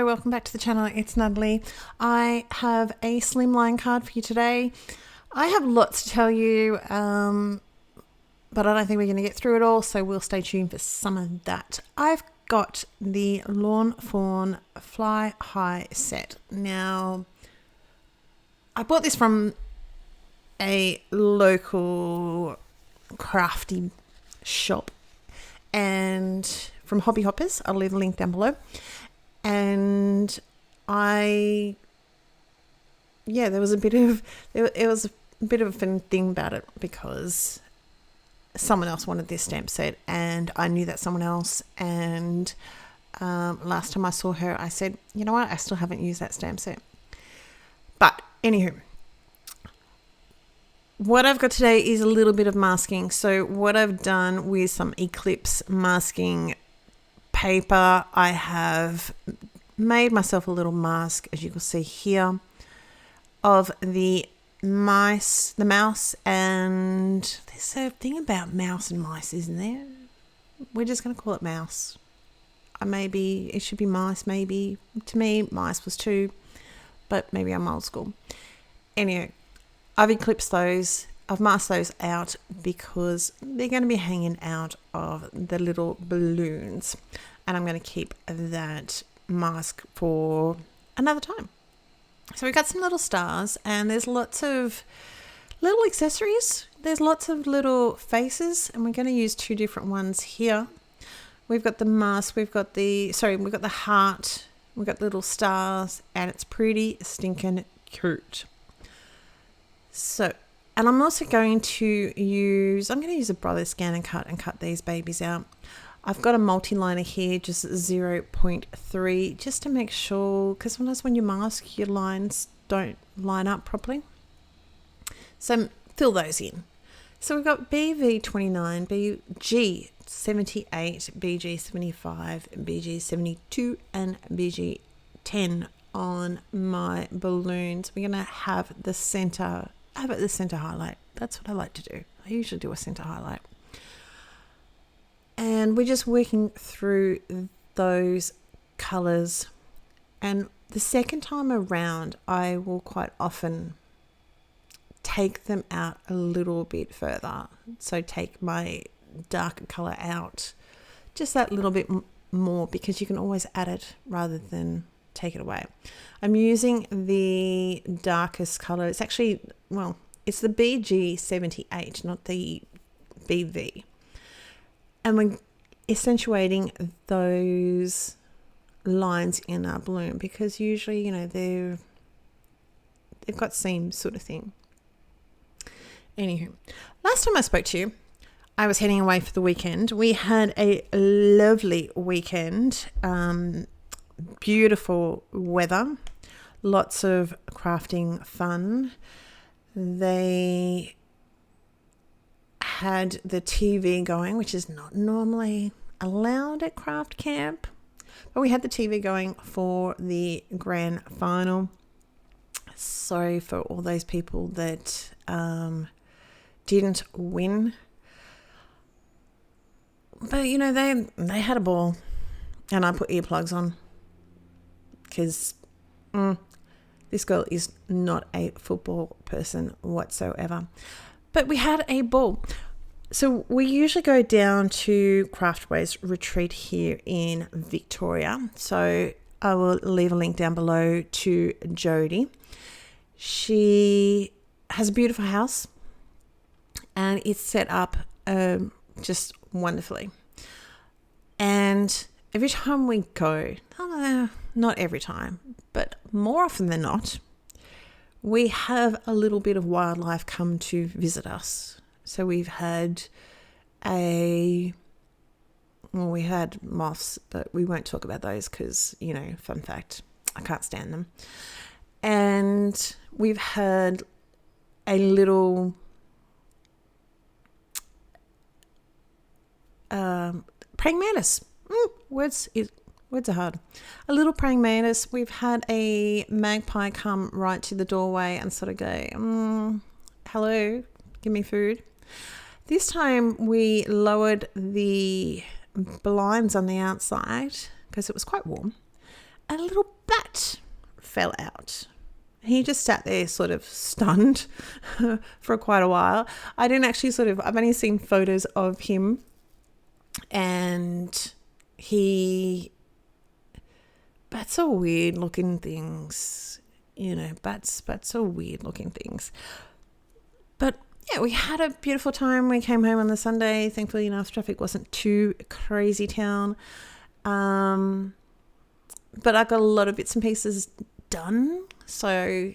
welcome back to the channel. It's Natalie. I have a Slimline card for you today. I have lots to tell you, but I don't think we're going to get through it all, so we'll stay tuned for some of that. I've got the Lawn Fawn Fly High set. Now, I bought this from a local crafty shop and from Hobby Hoppers. I'll leave a link down below. And there was a bit of a fun thing about it because someone else wanted this stamp set and I knew that someone else, and last time I saw her I said, you know what, I still haven't used that stamp set. But anywho, what I've got today is a little bit of masking. So what I've done with some Eclipse masking paper, I have made myself a little mask, as you can see here, of the mouse, and there's a thing about mouse and mice, isn't there? We're just going to call it mouse. Maybe it should be mice, maybe. To me, mice was too, but maybe I'm old school. Anyway, I've eclipsed those. I've masked those out because they're going to be hanging out of the little balloons, and I'm going to keep that mask for another time. So we've got some little stars, and there's lots of little accessories. There's lots of little faces, and we're going to use two different ones here. We've got the mask, we've got the heart, we've got little stars, and it's pretty stinking cute. So, and I'm also going to use a brother scan and cut these babies out. I've got a multi-liner here, just 0.3, just to make sure, because sometimes when you mask, your lines don't line up properly. So fill those in. So we've got BV29, BG78, BG75, BG72, and BG10 on my balloons. We're going to have the center. How about the center highlight? That's what I like to do. I usually do a center highlight. And we're just working through those colors. And the second time around, I will quite often take them out a little bit further. So take my darker color out just that little bit more, because you can always add it rather than take it away. I'm using the darkest color. It's actually, it's the BG78, not the BV. And we're accentuating those lines in our balloon because usually, they've got seam sort of thing. Anywho, last time I spoke to you, I was heading away for the weekend. We had a lovely weekend. Beautiful weather, lots of crafting fun. They had the TV going, which is not normally allowed at craft camp, but we had the TV going for the grand final. Sorry for all those people that didn't win, but they had a ball, and I put earplugs on because this girl is not a football person whatsoever. But we had a ball. So we usually go down to Craftaways Retreat here in Victoria. So I will leave a link down below to Jodie. She has a beautiful house and it's set up just wonderfully. And every time we go, not every time, but more often than not, we have a little bit of wildlife come to visit us. So we had moths, but we won't talk about those because, fun fact, I can't stand them. And we've had a little praying mantis. Words are hard. A little praying mantis. We've had a magpie come right to the doorway and sort of go, hello, give me food. This time we lowered the blinds on the outside because it was quite warm, a little bat fell out. He just sat there sort of stunned for quite a while. I didn't actually I've only seen photos of him, and bats are weird looking things, bats are weird looking things. But yeah, we had a beautiful time. We came home on the Sunday. Thankfully enough, traffic wasn't too crazy town. But I got a lot of bits and pieces done. So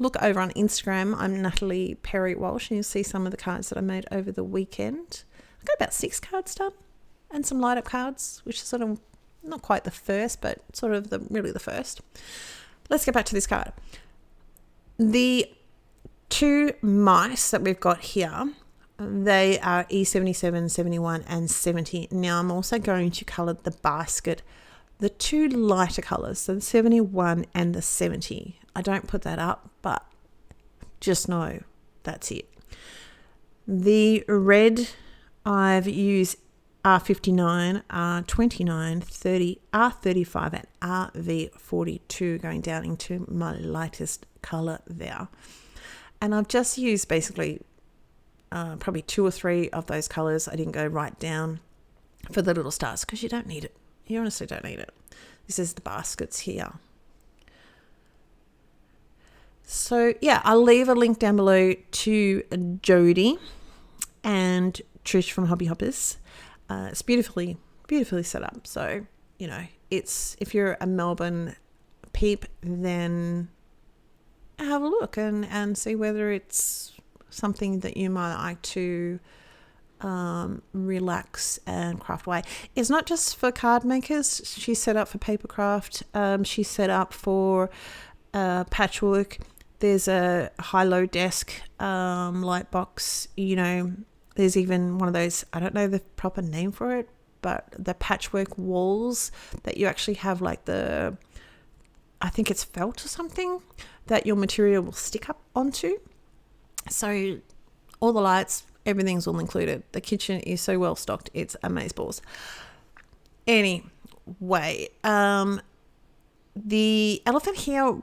look over on Instagram. I'm Natalie Perry Walsh, and you'll see some of the cards that I made over the weekend. I got about 6 cards done, and some light up cards, which is sort of not quite the first, but sort of really the first. Let's get back to this card. The 2 mice that we've got here, they are E77, 71 and 70. Now I'm also going to colour the basket, the 2 lighter colours, so the 71 and the 70. I don't put that up, but just know that's it. The red, I've used R59, R29, 30, R35 and RV42 going down into my lightest colour there. And I've just used basically probably 2 or 3 of those colours. I didn't go right down for the little stars because you don't need it. You honestly don't need it. This is the baskets here. So yeah, I'll leave a link down below to Jodie and Trish from Hobby Hoppers. It's beautifully set up. So, it's, if you're a Melbourne peep, then have a look and see whether it's something that you might like to relax and craft away. It's not just for card makers. She's set up for paper craft. She's set up for patchwork. There's a high-low desk light box. There's even one of those, I don't know the proper name for it, but the patchwork walls that you actually have like I think it's felt or something that your material will stick up onto. So all the lights, everything's all included. The kitchen is so well stocked, it's amazeballs. Anyway, the elephant here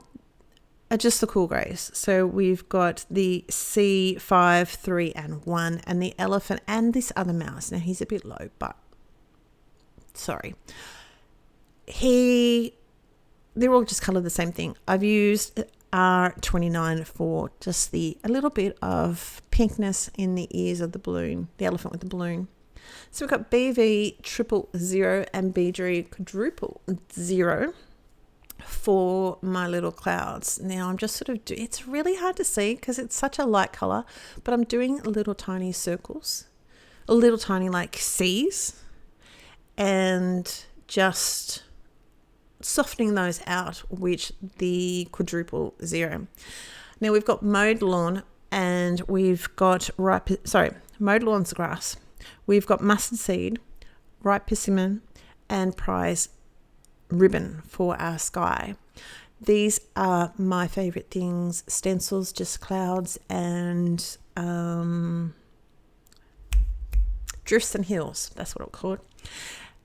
are just the cool greys. So we've got the C5, 3 and 1 and the elephant and this other mouse. Now he's a bit low, but sorry. They're all just coloured the same thing. I've used R29 for just a little bit of pinkness in the ears of the balloon, the elephant with the balloon. So we've got BV 000 and BG 000 for my little clouds. Now I'm just it's really hard to see because it's such a light color, but I'm doing little tiny circles, a little tiny like C's, and just softening those out with the 000. Now we've got mowed lawn, and we've got mowed lawns grass. We've got mustard seed, ripe persimmon, and prize ribbon for our sky. These are my favorite things: stencils, just clouds, and drifts and hills. That's what I'll call it.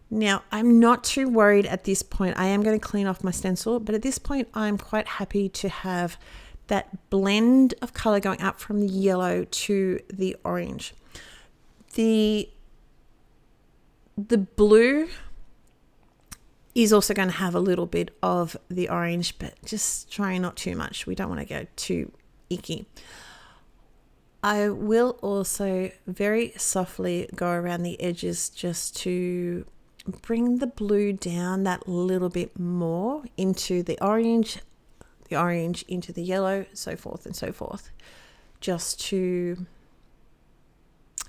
Now, I'm not too worried at this point. I am going to clean off my stencil, but at this point I'm quite happy to have that blend of color going up from the yellow to the orange. The blue is also going to have a little bit of the orange, but just try not too much. We don't want to go too icky. I will also very softly go around the edges just to bring the blue down that little bit more into the orange into the yellow, so forth and so forth, just to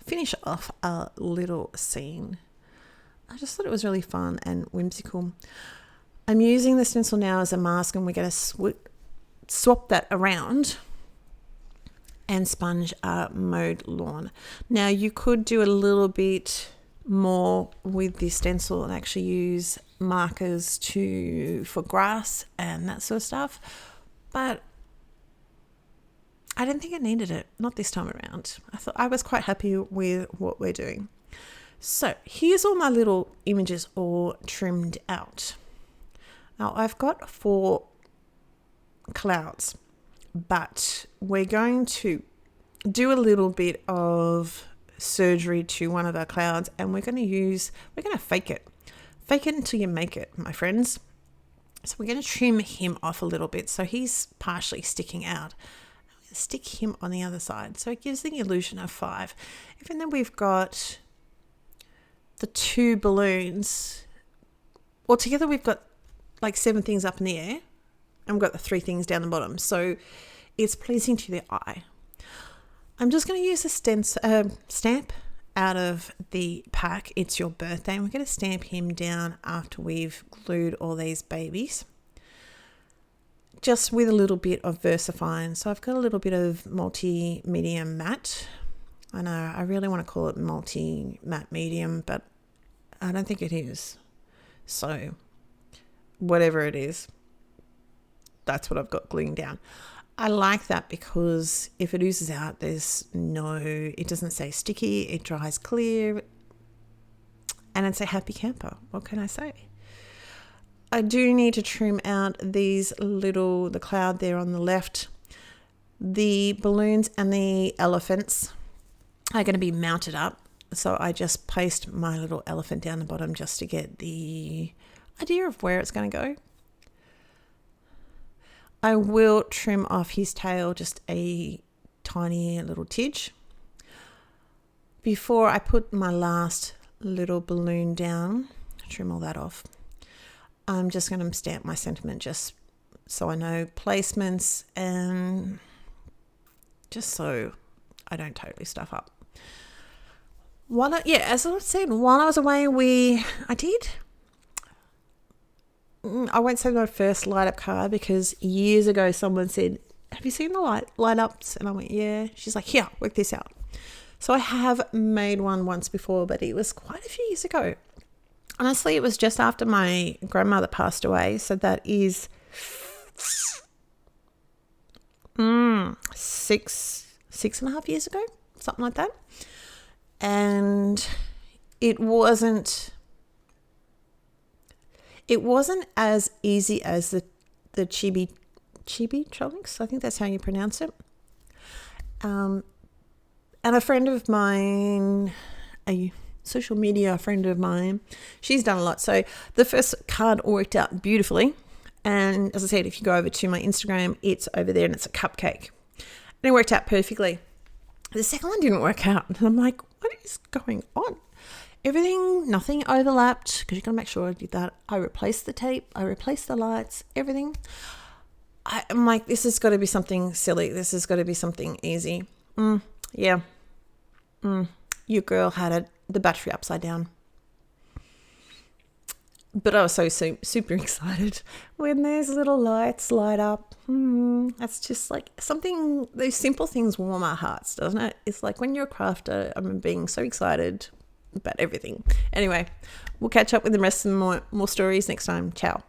finish off a little scene. I just thought it was really fun and whimsical. I'm using the stencil now as a mask, and we're going to swap that around and sponge our mowed lawn. Now you could do a little bit more with this stencil and actually use markers for grass and that sort of stuff, but I didn't think I needed it, not this time around. I was quite happy with what we're doing. So here's all my little images all trimmed out. Now I've got 4 clouds, but we're going to do a little bit of surgery to one of our clouds, and we're going to fake it until you make it, my friends. So we're going to trim him off a little bit so he's partially sticking out. Stick him on the other side so it gives the illusion of 5. Even though we've got the 2 balloons, altogether we've got like 7 things up in the air, and we've got the 3 things down the bottom, so it's pleasing to the eye. I'm just going to use a stamp out of the pack. It's your birthday, and we're going to stamp him down after we've glued all these babies, just with a little bit of VersaFine. So I've got a little bit of multi-medium matte. I know I really want to call it multi-matte medium, but I don't think it is. So whatever it is, that's what I've got gluing down. I like that because if it oozes out, it doesn't say sticky, it dries clear, and it's a happy camper. What can I say? I do need to trim out the cloud there on the left. The balloons and the elephants are going to be mounted up. So I just placed my little elephant down the bottom just to get the idea of where it's going to go. I will trim off his tail just a tiny little tidge. Before I put my last little balloon down, trim all that off, I'm just going to stamp my sentiment just so I know placements and just so I don't totally stuff up. As I said, while I was away, I won't say my first light up card because years ago someone said, have you seen the light ups? And I went, yeah. She's like, here, work this out. So I have made one once before, but it was quite a few years ago. Honestly, it was just after my grandmother passed away. So that is 6.5 years ago, something like that. And it wasn't as easy as the Chibi-tronics. I think that's how you pronounce it. And a friend of mine, a social media friend of mine, she's done a lot. So the first card worked out beautifully. And as I said, if you go over to my Instagram, it's over there and it's a cupcake. And it worked out perfectly. The second one didn't work out. And I'm like, what is going on? Nothing overlapped because you've got to make sure I did that. I replaced the tape. I replaced the lights, everything. I'm like, this has got to be something silly. This has got to be something easy. Your girl had the battery upside down. But I was so super excited when those little lights light up. That's just like something, those simple things warm our hearts, doesn't it? It's like when you're a crafter, I'm being so excited about everything. Anyway, we'll catch up with the rest of more stories next time. Ciao.